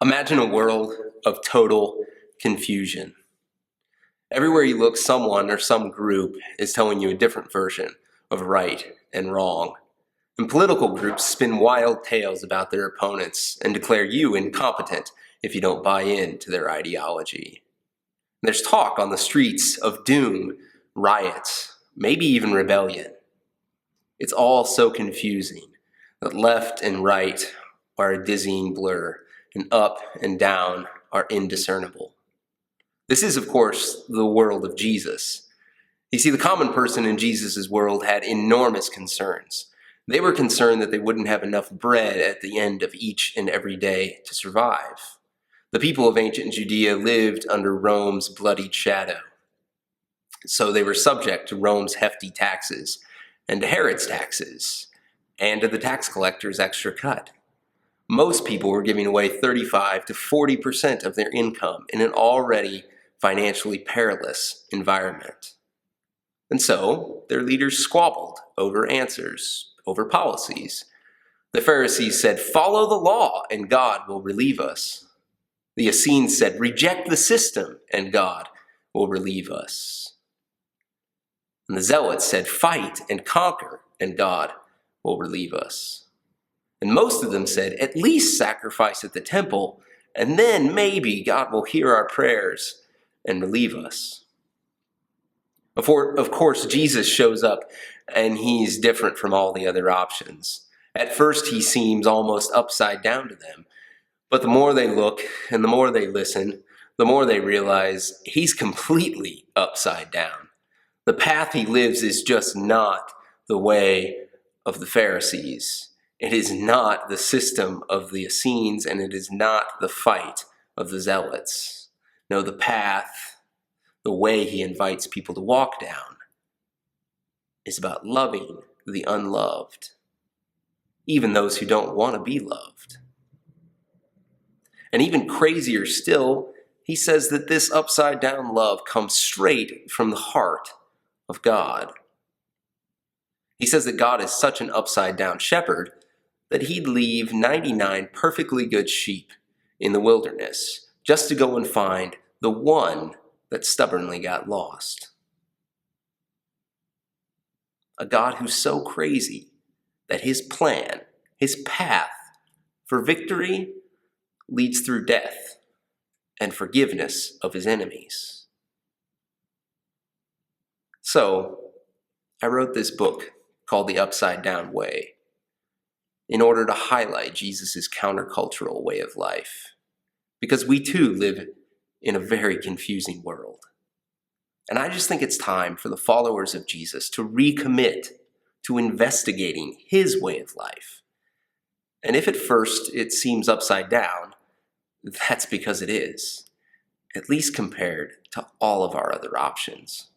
Imagine a world of total confusion. Everywhere you look, someone or some group is telling you a different version of right and wrong. And political groups spin wild tales about their opponents and declare you incompetent if you don't buy into their ideology. There's talk on the streets of doom, riots, maybe even rebellion. It's all so confusing that left and right are a dizzying blur, and up and down are indiscernible. This is, of course, the world of Jesus. You see, the common person in Jesus' world had enormous concerns. They were concerned that they wouldn't have enough bread at the end of each and every day to survive. The people of ancient Judea lived under Rome's bloodied shadow, so they were subject to Rome's hefty taxes, and to Herod's taxes, and to the tax collector's extra cut. Most people were giving away 35 to 40% of their income in an already financially perilous environment. And so, their leaders squabbled over answers, over policies. The Pharisees said, "Follow the law and God will relieve us." The Essenes said, "Reject the system and God will relieve us." And the Zealots said, "Fight and conquer and God will relieve us." And most of them said, "At least sacrifice at the temple, and then maybe God will hear our prayers and relieve us." Of course, Jesus shows up, and he's different from all the other options. At first, he seems almost upside down to them. But the more they look and the more they listen, the more they realize he's completely upside down. The path he lives is just not the way of the Pharisees. It is not the system of the Essenes, and it is not the fight of the Zealots. No, the path, the way he invites people to walk down, is about loving the unloved, even those who don't want to be loved. And even crazier still, he says that this upside down love comes straight from the heart of God. He says that God is such an upside down shepherd that he'd leave 99 perfectly good sheep in the wilderness just to go and find the one that stubbornly got lost. A God who's so crazy that his plan, his path for victory leads through death and forgiveness of his enemies. So, I wrote this book called The Upside Down Way in order to highlight Jesus' countercultural way of life, because we too live in a very confusing world. And I just think it's time for the followers of Jesus to recommit to investigating his way of life. And if at first it seems upside down, that's because it is, at least compared to all of our other options.